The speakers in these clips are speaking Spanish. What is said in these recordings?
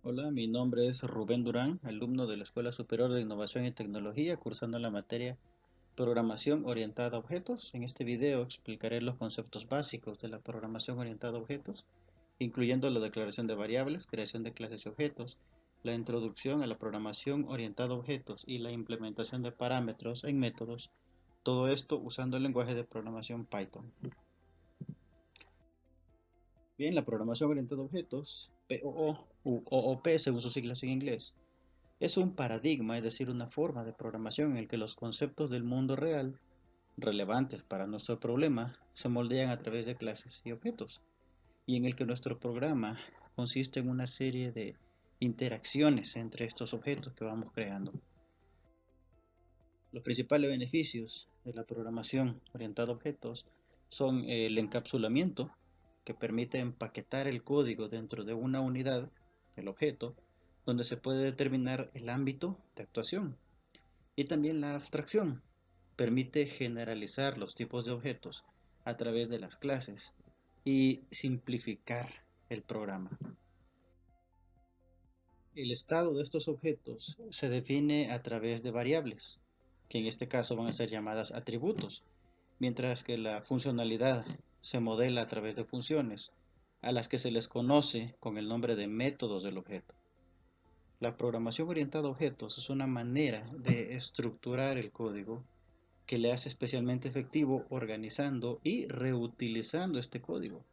Hola, mi nombre es Rubén Durán, alumno de la Escuela Superior de Innovación y Tecnología, cursando la materia Programación Orientada a Objetos. En este video explicaré los conceptos básicos de la programación orientada a objetos, incluyendo la declaración de variables, creación de clases y objetos, la introducción a la programación orientada a objetos y la implementación de parámetros en métodos, todo esto usando el lenguaje de programación Python. Bien, la programación orientada a objetos, POO u OOP según sus siglas en inglés, es un paradigma, es decir, una forma de programación en el que los conceptos del mundo real, relevantes para nuestro problema, se moldean a través de clases y objetos, y en el que nuestro programa consiste en una serie de interacciones entre estos objetos que vamos creando. Los principales beneficios de la programación orientada a objetos son el encapsulamiento, que permite empaquetar el código dentro de una unidad, el objeto, donde se puede determinar el ámbito de actuación. Y también la abstracción permite generalizar los tipos de objetos a través de las clases y simplificar el programa. El estado de estos objetos se define a través de variables, que en este caso van a ser llamadas atributos, mientras que la funcionalidad se modela a través de funciones, a las que se les conoce con el nombre de métodos del objeto. La programación orientada a objetos es una manera de estructurar el código que le hace especialmente efectivo organizando y reutilizando este código,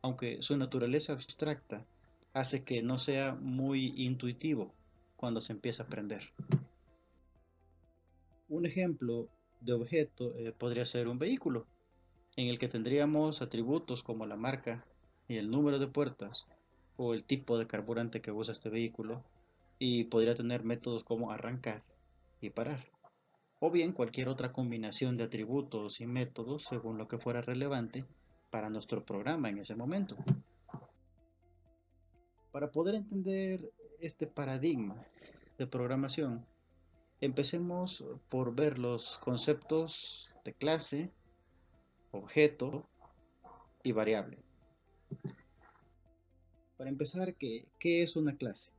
aunque su naturaleza abstracta hace que no sea muy intuitivo cuando se empieza a aprender. Un ejemplo de objeto podría ser un vehículo, en el que tendríamos atributos como la marca y el número de puertas o el tipo de carburante que usa este vehículo, y podría tener métodos como arrancar y parar, o bien cualquier otra combinación de atributos y métodos según lo que fuera relevante para nuestro programa en ese momento. Para poder entender este paradigma de programación, empecemos por ver los conceptos de clase, objeto y variable. Para empezar, ¿qué es una clase?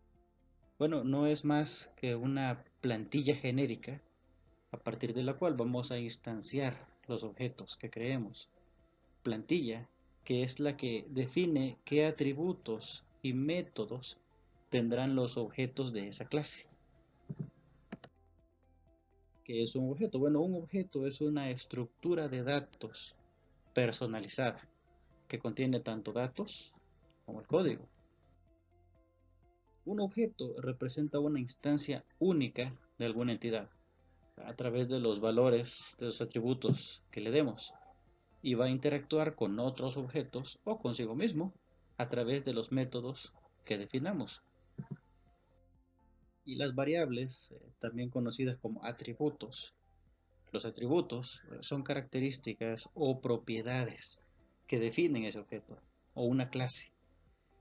Bueno, no es más que una plantilla genérica a partir de la cual vamos a instanciar los objetos que creemos. Plantilla que es la que define qué atributos y métodos tendrán los objetos de esa clase. ¿Qué es un objeto? Bueno, un objeto es una estructura de datos personalizada que contiene tanto datos como el código. Un objeto representa una instancia única de alguna entidad a través de los valores de los atributos que le demos, y va a interactuar con otros objetos o consigo mismo a través de los métodos que definamos. Y las variables, también conocidas como atributos. Los atributos son características o propiedades que definen ese objeto o una clase.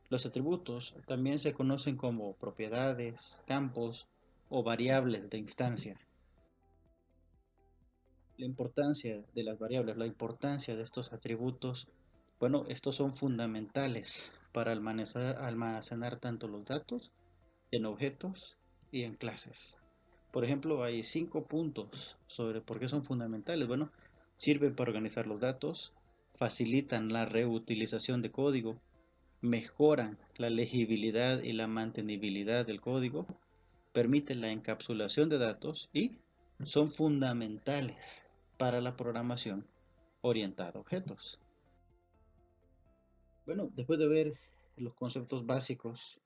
Los atributos también se conocen como propiedades, campos o variables de instancia. La importancia de las variables, la importancia de estos atributos, bueno, estos son fundamentales para almacenar tanto los datos en objetos y en clases. Por ejemplo, hay 5 puntos sobre por qué son fundamentales. Bueno, sirven para organizar los datos, facilitan la reutilización de código, mejoran la legibilidad y la mantenibilidad del código, permiten la encapsulación de datos y son fundamentales para la programación orientada a objetos. Bueno, después de ver los conceptos básicos,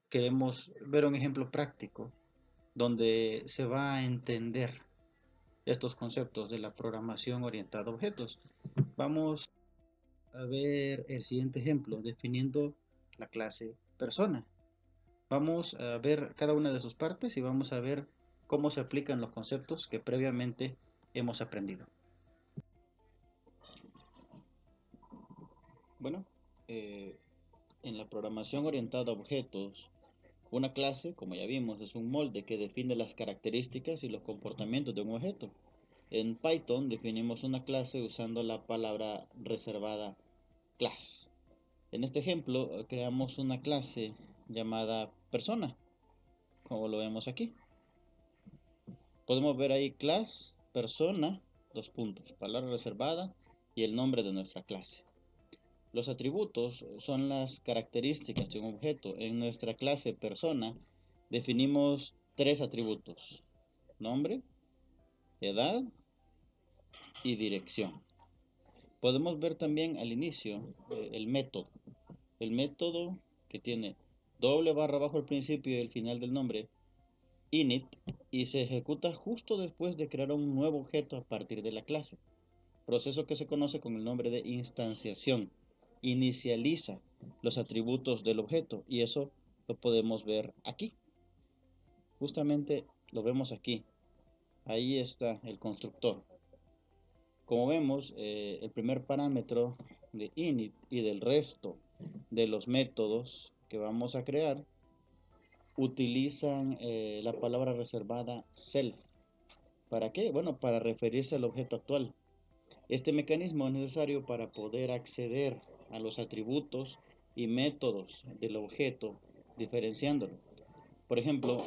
queremos ver un ejemplo práctico donde se va a entender estos conceptos de la programación orientada a objetos. Vamos a ver el siguiente ejemplo definiendo la clase persona. Vamos a ver cada una de sus partes y vamos a ver cómo se aplican los conceptos que previamente hemos aprendido. Bueno, eh, en la programación orientada a objetos, una clase, como ya vimos, es un molde que define las características y los comportamientos de un objeto. En Python definimos una clase usando la palabra reservada class. En este ejemplo, creamos una clase llamada persona, como lo vemos aquí. Podemos ver ahí class, persona, dos puntos, palabra reservada y el nombre de nuestra clase. Los atributos son las características de un objeto. En nuestra clase persona definimos tres atributos: nombre, edad y dirección. Podemos ver también al inicio el método. El método que tiene doble barra bajo el principio y el final del nombre, init, y se ejecuta justo después de crear un nuevo objeto a partir de la clase. Proceso que se conoce con el nombre de instanciación. Inicializa los atributos del objeto y eso lo podemos ver aquí. Justamente lo vemos aquí. Ahí está el constructor. Como vemos, el primer parámetro de init y del resto de los métodos que vamos a crear utilizan la palabra reservada self. ¿Para qué? Bueno, para referirse al objeto actual. Este mecanismo es necesario para poder acceder a los atributos y métodos del objeto diferenciándolo. Por ejemplo,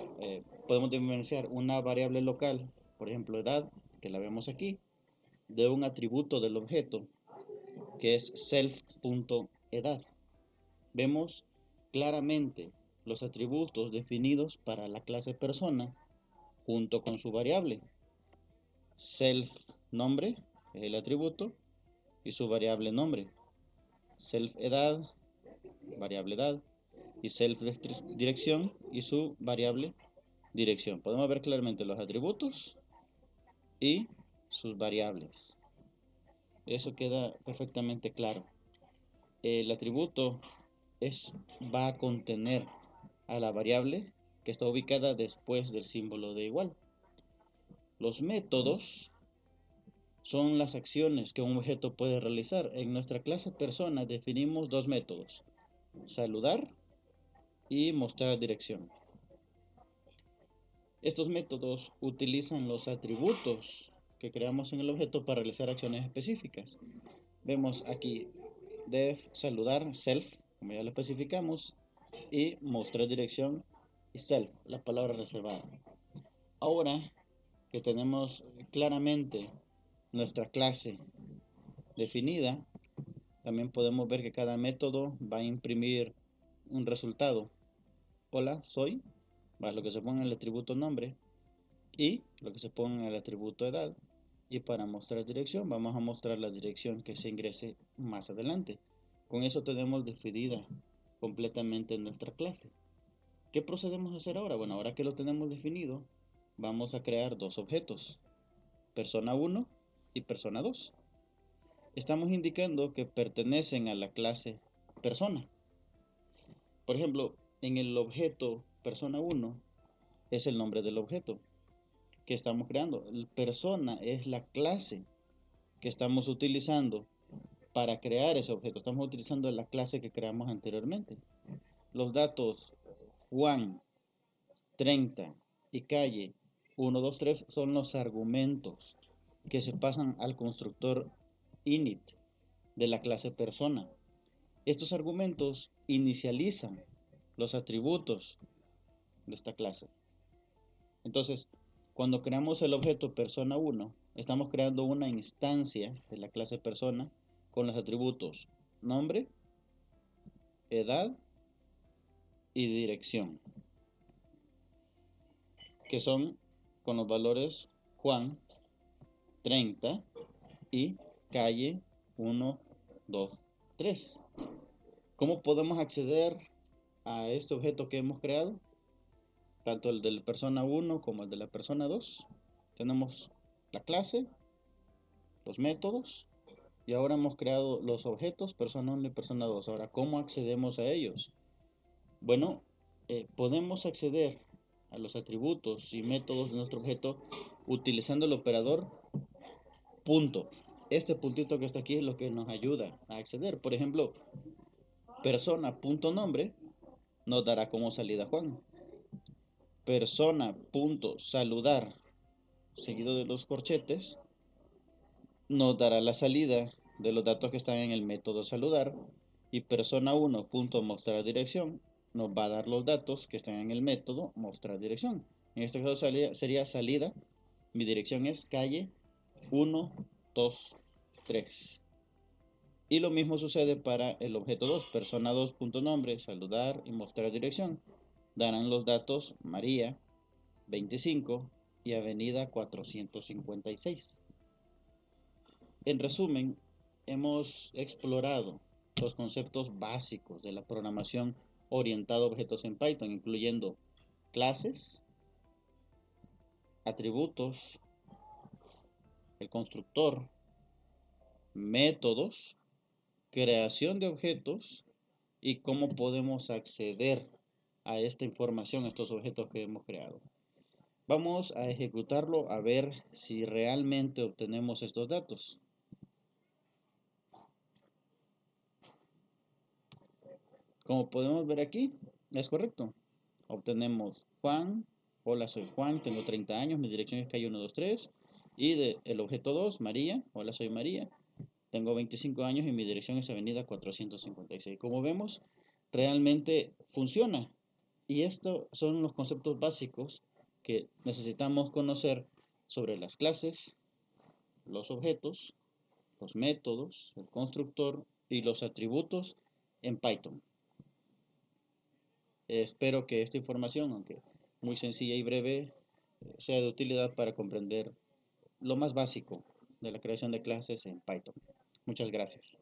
podemos diferenciar una variable local, por ejemplo edad, que la vemos aquí, de un atributo del objeto que es self.edad. Vemos claramente los atributos definidos para la clase persona junto con su variable. Self nombre es el atributo y su variable nombre. Self edad, variable edad, y self dirección y su variable dirección. Podemos ver claramente los atributos y sus variables. Eso queda perfectamente claro. El atributo va a contener a la variable que está ubicada después del símbolo de igual. Los métodos son las acciones que un objeto puede realizar. En nuestra clase persona definimos dos métodos: saludar y mostrar dirección. Estos métodos utilizan los atributos que creamos en el objeto para realizar acciones específicas. Vemos aquí def, saludar, self, como ya lo especificamos, y mostrar dirección y self, la palabra reservada. Ahora que tenemos claramente nuestra clase definida, también podemos ver que cada método va a imprimir un resultado. Hola, soy, más lo que se pone en el atributo nombre y lo que se pone en el atributo edad. Y para mostrar dirección, vamos a mostrar la dirección que se ingrese más adelante. Con eso tenemos definida completamente nuestra clase. ¿Qué procedemos a hacer ahora? Bueno, ahora que lo tenemos definido, vamos a crear dos objetos: persona 1 y persona 2. Estamos indicando que pertenecen a la clase persona. Por ejemplo, en el objeto persona 1 es el nombre del objeto que estamos creando. El persona es la clase que estamos utilizando para crear ese objeto. Estamos utilizando la clase que creamos anteriormente. Los datos Juan, 30 y calle 1, 2, 3 son los argumentos que se pasan al constructor init de la clase persona. Estos argumentos inicializan los atributos de esta clase. Entonces, cuando creamos el objeto persona 1, estamos creando una instancia de la clase persona con los atributos nombre, edad y dirección, que son con los valores Juan, 30 y calle 1, 2, 3. ¿Cómo podemos acceder a este objeto que hemos creado? Tanto el de la persona 1 como el de la persona 2. Tenemos la clase, los métodos, y ahora hemos creado los objetos persona 1 y persona 2. Ahora, ¿cómo accedemos a ellos? Bueno, podemos acceder a los atributos y métodos de nuestro objeto utilizando el operador punto. Este puntito que está aquí es lo que nos ayuda a acceder. Por ejemplo, persona.nombre nos dará como salida Juan. Persona.saludar seguido de los corchetes nos dará la salida de los datos que están en el método saludar. Y persona 1.mostrar dirección nos va a dar los datos que están en el método mostrar dirección. En este caso sería salida. Mi dirección es calle 1, 2, 3. Y lo mismo sucede para el objeto 2, persona 2, punto nombre, saludar y mostrar dirección. Darán los datos María 25 y avenida 456. En resumen, hemos explorado los conceptos básicos de la programación orientada a objetos en Python, incluyendo clases, atributos, el constructor, métodos, creación de objetos y cómo podemos acceder a esta información, a estos objetos que hemos creado. Vamos a ejecutarlo a ver si realmente obtenemos estos datos. Como podemos ver aquí, es correcto. Obtenemos Juan, hola soy Juan, tengo 30 años, mi dirección es calle 123. Y el objeto 2, María, hola soy María, tengo 25 años y mi dirección es avenida 456. Como vemos, realmente funciona. Y estos son los conceptos básicos que necesitamos conocer sobre las clases, los objetos, los métodos, el constructor y los atributos en Python. Espero que esta información, aunque muy sencilla y breve, sea de utilidad para comprender lo más básico de la creación de clases en Python. Muchas gracias.